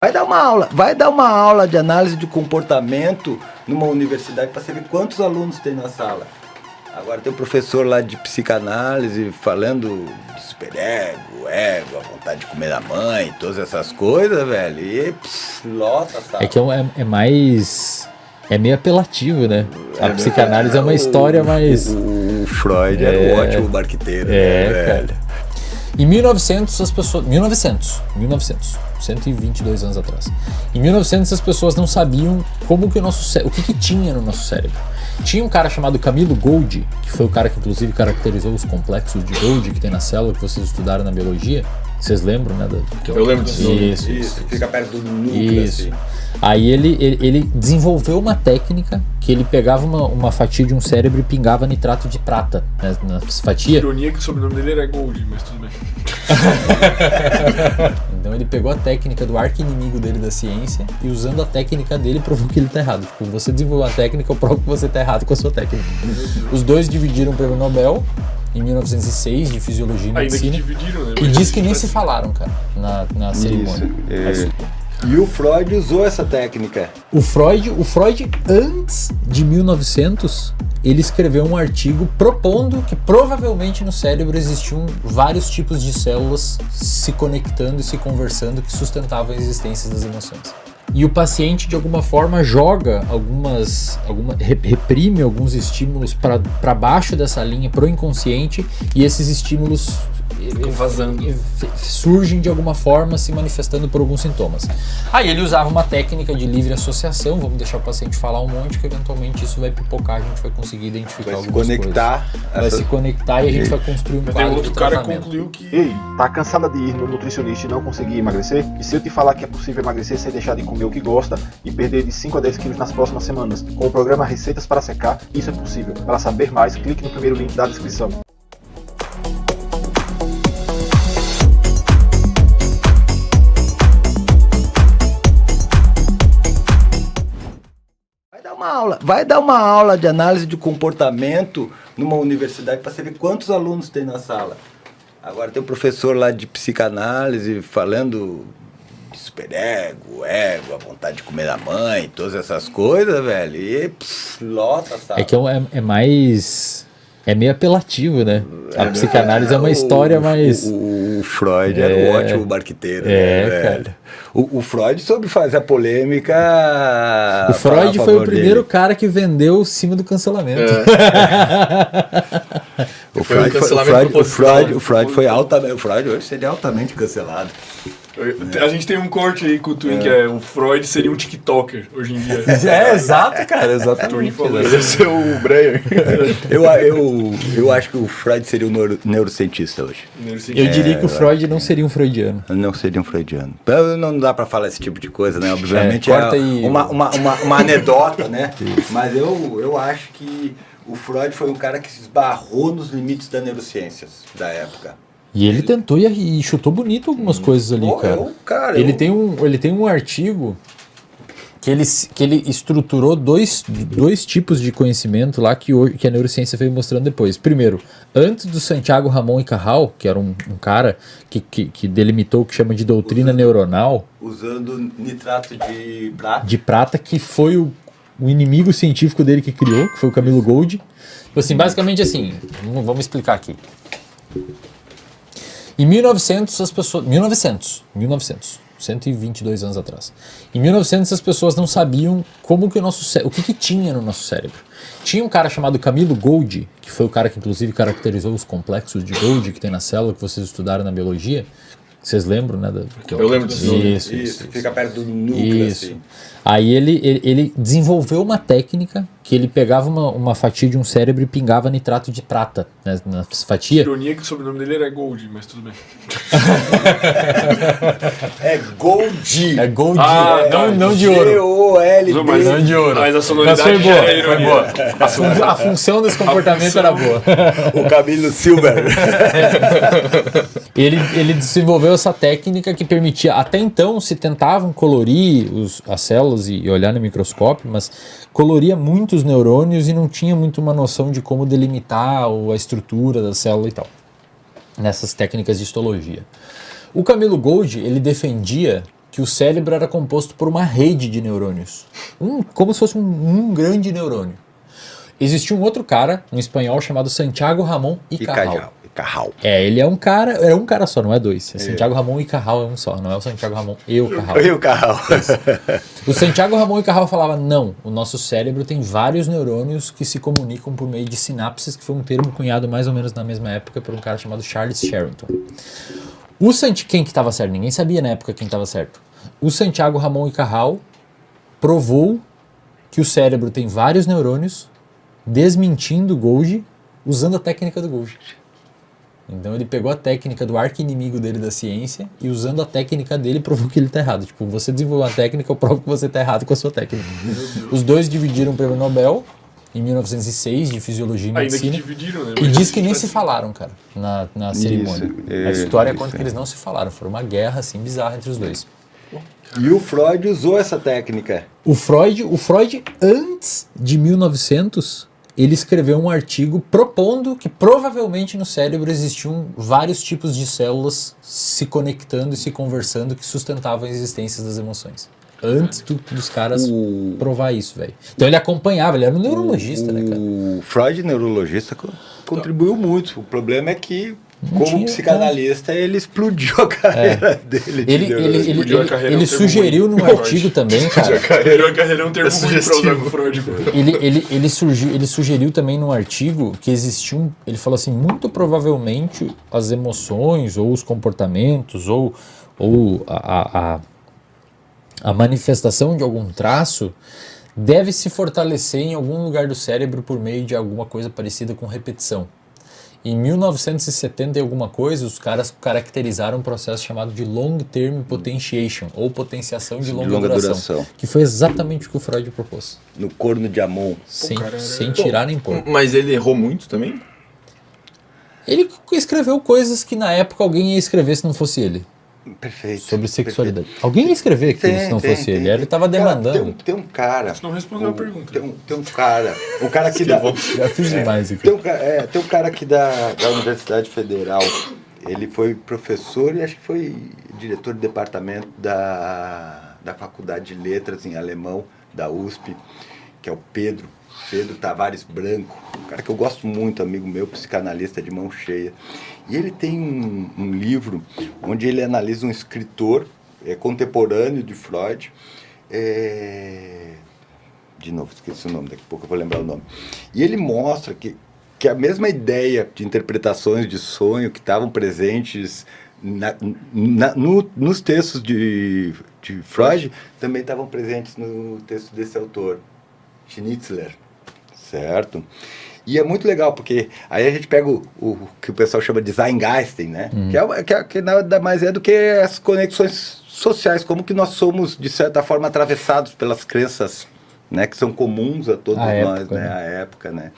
Vai dar uma aula de análise de comportamento numa universidade para você ver quantos alunos tem na sala. Agora tem um professor lá de psicanálise falando de superego, ego, a vontade de comer da mãe, todas essas coisas, velho. E lota a sala. É que é mais... É meio apelativo, né? A psicanálise é uma história mais... O Freud era um ótimo marqueteiro, né, cara. velho? Em 1900, as pessoas... 122 anos atrás. Em 1900, as pessoas não sabiam como que o nosso cérebro... O que tinha no nosso cérebro. Tinha um cara chamado Camilo Golgi, que foi o cara que inclusive caracterizou os complexos de Golgi que tem na célula, que vocês estudaram na biologia. Vocês lembram, né? Eu lembro disso. Isso, fica perto do núcleo, assim. Aí ele desenvolveu uma técnica que ele pegava uma fatia de um cérebro e pingava nitrato de prata, né, na fatia. Ironia que o sobrenome dele era Gold, mas tudo bem. Então ele pegou a técnica do arqui-inimigo dele da ciência e usando a técnica dele provou que ele tá errado. Tipo, você desenvolveu uma técnica, eu provo que você tá errado com a sua técnica. Os dois dividiram o prêmio Nobel em 1906 de Fisiologia e Medicina. Ainda que dividiram, né? E diz que nem se falaram, cara, na cerimônia. E o Freud usou essa técnica. O Freud, antes de 1900, ele escreveu um artigo propondo que provavelmente no cérebro existiam vários tipos de células se conectando e se conversando que sustentavam a existência das emoções. E o paciente, de alguma forma, joga reprime alguns estímulos para baixo dessa linha, pro inconsciente, e esses estímulos surgem de alguma forma, se manifestando por alguns sintomas. Aí ele usava uma técnica de livre associação, vamos deixar o paciente falar um monte, que eventualmente isso vai pipocar, a gente vai conseguir identificar algumas coisas. Vai se conectar e a gente vai construir um quadro outro de cara tratamento. concluiu que... Ei, tá cansada de ir no nutricionista e não conseguir emagrecer? E se eu te falar que é possível emagrecer sem deixar de comer o que gosta e perder de 5 a 10 quilos nas próximas semanas? Com o programa Receitas para Secar, isso é possível. Para saber mais, clique no primeiro link da descrição. Vai dar uma aula de análise de comportamento numa universidade para você ver quantos alunos tem na sala. Agora tem um professor lá de psicanálise falando de superego, ego, a vontade de comer da mãe, todas essas coisas, velho. E lota a sala. É que é mais... É meio apelativo, né? A psicanálise é uma história mais... O Freud era um ótimo marqueteiro, né, velho? Cara. O Freud soube fazer a polêmica. O Freud foi o primeiro cara que vendeu o cima do cancelamento. O Freud foi altamente. O Freud hoje seria altamente cancelado. A gente tem um corte aí com o Twin, que é o Freud seria um TikToker hoje em dia. Exato, cara, exatamente. Deve ser o Breyer. Eu acho que o Freud seria um neurocientista hoje. Eu diria que o Freud não seria um freudiano. Não seria um freudiano. Não dá pra falar esse tipo de coisa, né? Obviamente uma anedota, né? Mas eu acho que o Freud foi um cara que se esbarrou nos limites das neurociências da época. E ele tentou e chutou bonito algumas coisas ali, cara. Ele tem um artigo que ele estruturou dois tipos de conhecimento lá que a neurociência veio mostrando depois. Primeiro, antes do Santiago Ramon y Cajal, que era um cara que delimitou o que chama de doutrina neuronal. Usando nitrato de prata. De prata, que foi o inimigo científico dele que criou, que foi o Camilo Golgi. Assim, basicamente assim, vamos explicar aqui. Em 1900, as pessoas... 122 anos atrás. Em 1900, as pessoas não sabiam como que o nosso cérebro... O que tinha no nosso cérebro. Tinha um cara chamado Camilo Golgi, que foi o cara que inclusive caracterizou os complexos de Golgi que tem na célula, que vocês estudaram na biologia. Vocês lembram, né? Eu lembro disso. Isso, fica perto do núcleo, assim. Aí ele desenvolveu uma técnica que ele pegava uma fatia de um cérebro e pingava nitrato de prata, né, na fatia. Ironia que o sobrenome dele era Gold, mas tudo bem. É Golgi. É Golgi, não de ouro. G-O-L-D. Não de ouro. Mas a sonoridade foi boa, era foi boa. A função desse comportamento era boa. O Camilo Silver. Ele desenvolveu essa técnica que permitia, até então se tentavam colorir as células e olhar no microscópio, mas coloria muitos neurônios e não tinha muito uma noção de como delimitar a estrutura da célula e tal, nessas técnicas de histologia. O Camilo Golgi, ele defendia que o cérebro era composto por uma rede de neurônios. Como se fosse um grande neurônio. Existia um outro cara, um espanhol, chamado Santiago Ramón y Cajal. Ele é um cara só, não é dois. É Santiago Ramón y Cajal é um só, não é o Santiago Ramón e o Cajal. O Santiago Ramón y Cajal falava, não, o nosso cérebro tem vários neurônios que se comunicam por meio de sinapses, que foi um termo cunhado mais ou menos na mesma época por um cara chamado Charles Sherrington. Quem que estava certo? Ninguém sabia na época quem estava certo. O Santiago Ramón y Cajal provou que o cérebro tem vários neurônios, desmentindo Golgi, usando a técnica do Golgi. Então ele pegou a técnica do arqui-inimigo dele da ciência e usando a técnica dele provou que ele está errado. Tipo, você desenvolveu uma técnica, eu provo que você está errado com a sua técnica. Os dois dividiram o prêmio Nobel em 1906 de Fisiologia e Medicina. Ainda que dividiram, né? E diz que nem se falaram, cara, na cerimônia. A história conta que eles não se falaram. Foi uma guerra assim bizarra entre os dois. E o Freud usou essa técnica. O Freud, antes de 1900, ele escreveu um artigo propondo que provavelmente no cérebro existiam vários tipos de células se conectando e se conversando que sustentavam a existência das emoções. Antes dos caras provar isso, velho. Então ele acompanhava, ele era um neurologista, né, cara? O Freud, neurologista, contribuiu muito. O problema é que, como psicanalista, ele explodiu a carreira dele. Ele sugeriu num artigo também, cara. Explodiu a carreira é um termo muito pra usar com o Freud. Ele sugeriu também num artigo que existia ele falou assim, muito provavelmente as emoções ou os comportamentos ou a manifestação de algum traço deve se fortalecer em algum lugar do cérebro por meio de alguma coisa parecida com repetição. Em 1970 e alguma coisa, os caras caracterizaram um processo chamado de long-term potentiation, ou potenciação de longa duração, que foi exatamente o que o Freud propôs. No corno de Amon. Sem tirar nem pôr. Mas ele errou muito também? Ele escreveu coisas que na época alguém ia escrever se não fosse ele. Perfeito. Sobre sexualidade. Alguém ia escrever aquilo se não fosse ele. Ele estava demandando. Tem um cara. Você não respondeu a pergunta. Tem um cara. Um cara aqui da. Já fiz demais aqui. Tem um cara aqui da Universidade Federal. Ele foi professor e acho que foi diretor de departamento da Faculdade de Letras em Alemão, da USP, que é o Pedro Tavares Branco, um cara que eu gosto muito, amigo meu, psicanalista de mão cheia. E ele tem um livro onde ele analisa um escritor contemporâneo de Freud. De novo, esqueci o nome, daqui a pouco eu vou lembrar o nome. E ele mostra que a mesma ideia de interpretações de sonho que estavam presentes nos textos de Freud também estavam presentes no texto desse autor, Schnitzler. Certo? E é muito legal, porque aí a gente pega o que o pessoal chama de Zeitgeist, né? Que nada mais é do que as conexões sociais, como que nós somos, de certa forma, atravessados pelas crenças, né, que são comuns a todos nós, né? À época, né?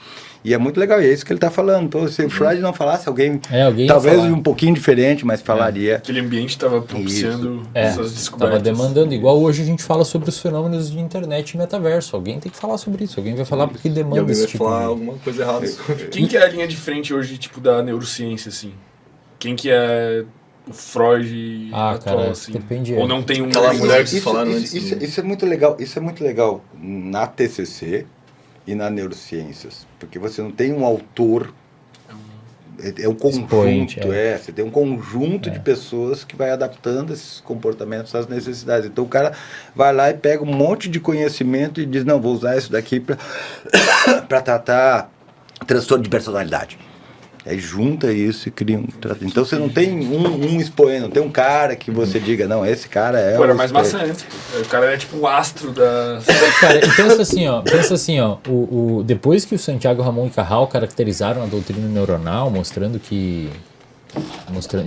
E é muito legal, e é isso que ele está falando. Então, se o Freud não falasse, alguém talvez um pouquinho diferente, mas falaria. Aquele ambiente estava propiciando essas descobertas. Estava demandando. Igual hoje a gente fala sobre os fenômenos de internet e metaverso. Alguém tem que falar sobre isso. Alguém vai falar porque demanda esse tipo. Vai falar alguma coisa errada. Quem que é a linha de frente hoje, tipo, da neurociência, assim? Quem que é o Freud atual, cara, assim? depende. Ou não tem um... Aquela mulher que vocês falaram antes. Isso é muito legal. Isso é muito legal na TCC e na neurociências, porque você não tem um autor, é um conjunto, você tem um conjunto de pessoas que vai adaptando esses comportamentos às necessidades. Então o cara vai lá e pega um monte de conhecimento e diz, não, vou usar isso daqui para tratar transtorno de personalidade. Aí junta isso e cria um tratamento. Então você não tem um expoente, não tem um cara que você diga, não, esse cara é... Pô, era mais massa antes. O cara é tipo o astro da... Cara, e pensa assim, ó, depois que o Santiago Ramón y Cajal caracterizaram a doutrina neuronal, mostrando, e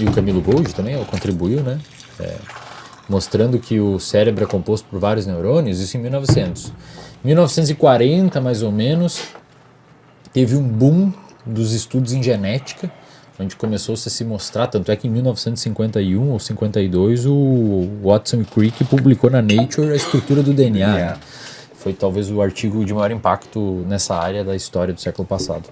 o Camilo Golgi também contribuiu, né? Mostrando que o cérebro é composto por vários neurônios, isso em 1900. 1940, mais ou menos, teve um boom dos estudos em genética, onde começou-se a se mostrar, tanto é que em 1951 ou 52 o Watson e Crick publicou na Nature a estrutura do DNA. Né? Foi talvez o artigo de maior impacto nessa área da história do século passado.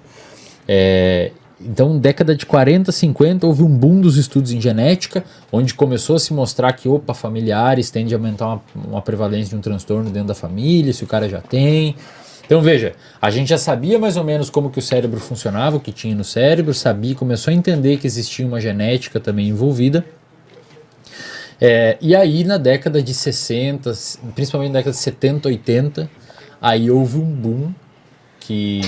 Então, década de 40, 50, houve um boom dos estudos em genética, onde começou a se mostrar que, familiares tende a aumentar uma prevalência de um transtorno dentro da família, se o cara já tem. Então, veja, a gente já sabia mais ou menos como que o cérebro funcionava, o que tinha no cérebro, começou a entender que existia uma genética também envolvida. E aí, na década de 60, principalmente na década de 70, 80, aí houve um boom que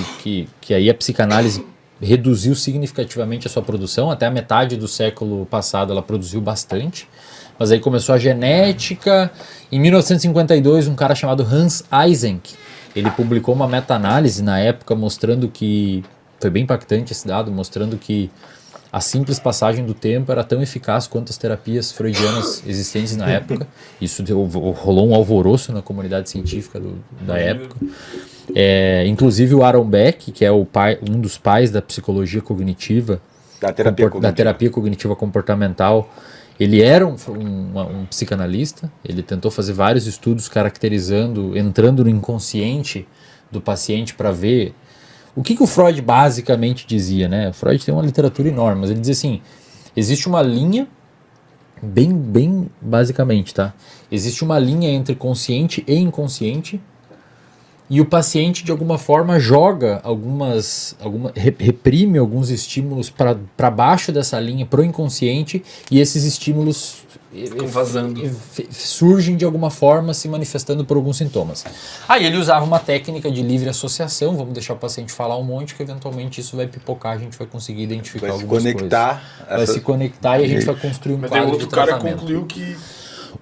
aí a psicanálise reduziu significativamente a sua produção. Até a metade do século passado ela produziu bastante, mas aí começou a genética. Em 1952, um cara chamado Hans Eysenck, ele publicou uma meta-análise na época mostrando que, foi bem impactante esse dado, mostrando que a simples passagem do tempo era tão eficaz quanto as terapias freudianas existentes na época. Isso rolou um alvoroço na comunidade científica da época. Inclusive o Aaron Beck, que é um dos pais da psicologia cognitiva, da terapia cognitiva comportamental, ele era um psicanalista. Ele tentou fazer vários estudos caracterizando, entrando no inconsciente do paciente para ver o que o Freud basicamente dizia, né? O Freud tem uma literatura enorme, mas ele dizia assim, existe uma linha, bem basicamente, tá? Existe uma linha entre consciente e inconsciente, e o paciente de alguma forma joga reprime alguns estímulos para baixo dessa linha, pro inconsciente, e esses estímulos ficam vazando, surgem de alguma forma, se manifestando por alguns sintomas. Aí ele usava uma técnica de livre associação, vamos deixar o paciente falar um monte, que eventualmente isso vai pipocar, a gente vai conseguir identificar algumas coisas. Vai se conectar e a gente vai construir um quadro de tratamento. Mas outro cara concluiu que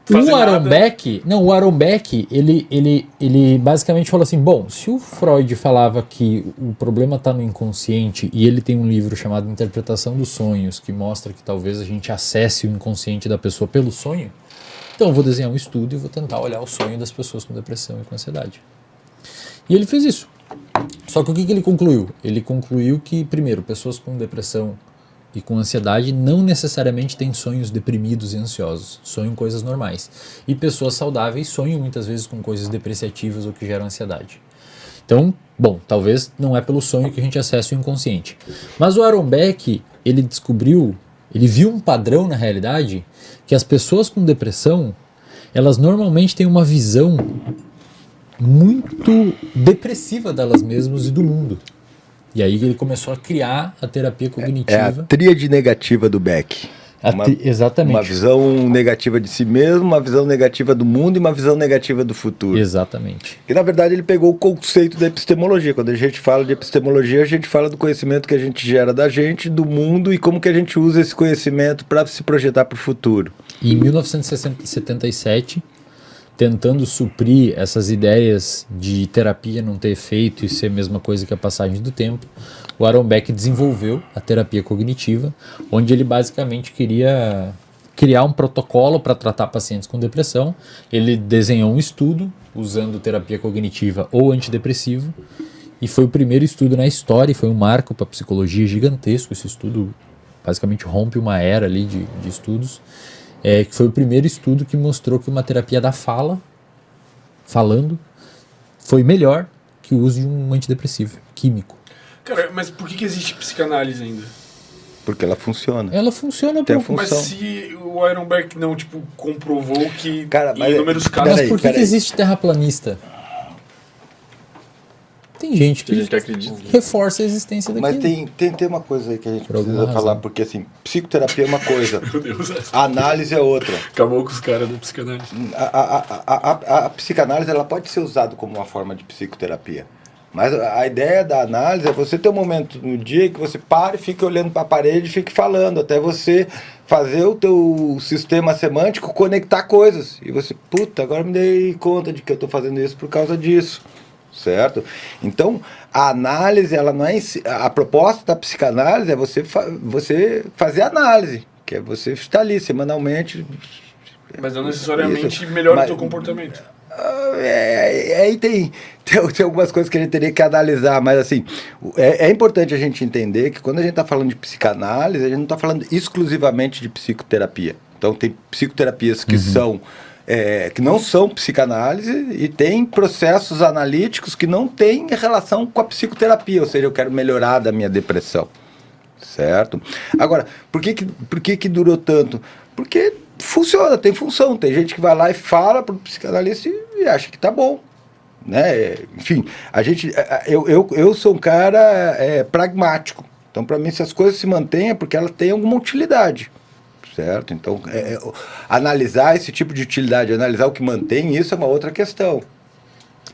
o Aaron Beck, ele basicamente falou assim, bom, se o Freud falava que o problema está no inconsciente, e ele tem um livro chamado Interpretação dos Sonhos, que mostra que talvez a gente acesse o inconsciente da pessoa pelo sonho, então eu vou desenhar um estudo e vou tentar olhar o sonho das pessoas com depressão e com ansiedade. E ele fez isso. Só que o que ele concluiu? Ele concluiu que, primeiro, pessoas com depressão e com ansiedade não necessariamente têm sonhos deprimidos e ansiosos, sonham coisas normais. E pessoas saudáveis sonham muitas vezes com coisas depreciativas ou que geram ansiedade. Então, bom, talvez não é pelo sonho que a gente acessa o inconsciente. Mas o Aaron Beck, ele viu um padrão na realidade, que as pessoas com depressão, elas normalmente têm uma visão muito depressiva delas mesmas e do mundo. E aí ele começou a criar a terapia cognitiva. É a tríade negativa do Beck. Exatamente. Uma visão negativa de si mesmo, uma visão negativa do mundo e uma visão negativa do futuro. Exatamente. E na verdade ele pegou o conceito da epistemologia. Quando a gente fala de epistemologia, a gente fala do conhecimento que a gente gera da gente, do mundo, e como que a gente usa esse conhecimento para se projetar para o futuro. E em 1977, tentando suprir essas ideias de terapia não ter efeito e ser a mesma coisa que a passagem do tempo, o Aaron Beck desenvolveu a terapia cognitiva, onde ele basicamente queria criar um protocolo para tratar pacientes com depressão. Ele desenhou um estudo usando terapia cognitiva ou antidepressivo, e foi o primeiro estudo na história, e foi um marco para a psicologia gigantesco. Esse estudo basicamente rompe uma era ali de estudos. Que foi o primeiro estudo que mostrou que uma terapia da falando, foi melhor que o uso de um antidepressivo químico. Cara, mas por que existe psicanálise ainda? Porque ela funciona. Ela funciona por função. Mas se o Aaron Beck não, comprovou que em inúmeros casos... Mas por que existe terraplanista? Tem gente que acredita. Reforça a existência daquilo. Mas tem uma coisa aí que a gente precisa falar, porque assim, psicoterapia é uma coisa, Meu Deus, a análise é outra. Acabou com os caras da psicanálise. A psicanálise ela pode ser usada como uma forma de psicoterapia. Mas a ideia da análise é você ter um momento no dia que você pare, fique olhando para a parede e fique falando, até você fazer o teu sistema semântico conectar coisas. E você, agora me dei conta de que eu estou fazendo isso por causa disso. Certo? Então, a análise, ela não é a proposta da psicanálise é você fazer análise, que é você estar ali semanalmente. Mas não necessariamente melhora o teu comportamento. Aí tem algumas coisas que a gente teria que analisar, mas assim, é importante a gente entender que quando a gente está falando de psicanálise, a gente não está falando exclusivamente de psicoterapia. Então, tem psicoterapias que que não são psicanálise, e tem processos analíticos que não têm relação com a psicoterapia, ou seja, eu quero melhorar da minha depressão, certo? Agora, por que durou tanto? Porque funciona, tem função. Tem gente que vai lá e fala para o psicanalista e acha que tá bom, né? Enfim, eu sou um cara pragmático. Então, para mim, se as coisas se mantêm é porque elas têm alguma utilidade, certo? Então, analisar esse tipo de utilidade, analisar o que mantém, isso é uma outra questão.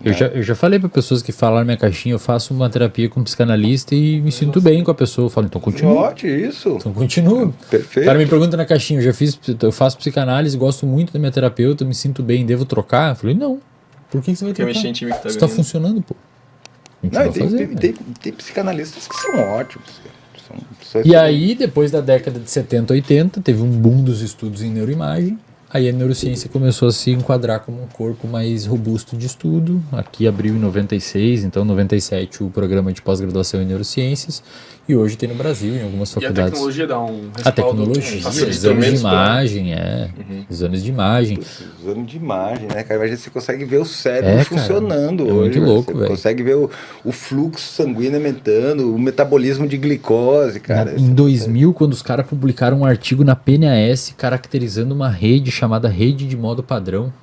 Eu já falei para pessoas que falaram na minha caixinha, eu faço uma terapia com um psicanalista e me sinto bem com a pessoa. Eu falo, então continua. Ótimo, isso. Então continua. Perfeito. O cara me pergunta na caixinha, eu faço psicanálise, gosto muito da minha terapeuta, me sinto bem, devo trocar? Eu falei, não. Por que você vai trocar? Isso tá funcionando, pô. Não, tem psicanalistas que são ótimos. E aí, depois da década de 70, 80, teve um boom dos estudos em neuroimagem. Aí a neurociência começou a se enquadrar como um corpo mais robusto de estudo. Aqui abriu em 96, então 97 o programa de pós-graduação em neurociências. E hoje tem no Brasil, em algumas faculdades. E a tecnologia dá um respaldo. A tecnologia, exames de imagem, exames de imagem. Exame de imagem, né, cara? Imagina, você consegue ver o cérebro funcionando hoje. É muito louco, velho. Você consegue ver o fluxo sanguíneo aumentando, o metabolismo de glicose, cara. Em 2000, quando os caras publicaram um artigo na PNAS caracterizando uma rede chamada rede de modo padrão.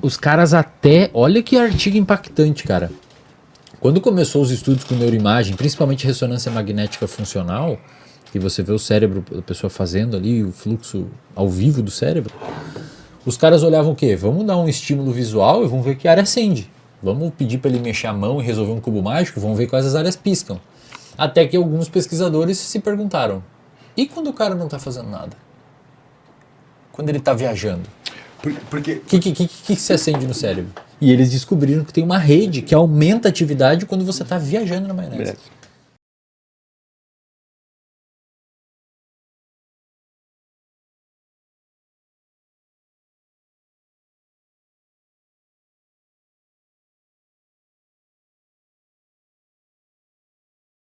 Os caras até... Olha que artigo impactante, cara. Quando começou os estudos com neuroimagem, principalmente ressonância magnética funcional, que você vê o cérebro da pessoa fazendo ali, o fluxo ao vivo do cérebro, os caras olhavam o quê? Vamos dar um estímulo visual e vamos ver que área acende. Vamos pedir para ele mexer a mão e resolver um cubo mágico, vamos ver quais as áreas piscam. Até que alguns pesquisadores se perguntaram, e quando o cara não está fazendo nada? Quando ele está viajando? Porque... O que se acende no cérebro? E eles descobriram que tem uma rede que aumenta a atividade quando você está viajando na maionese.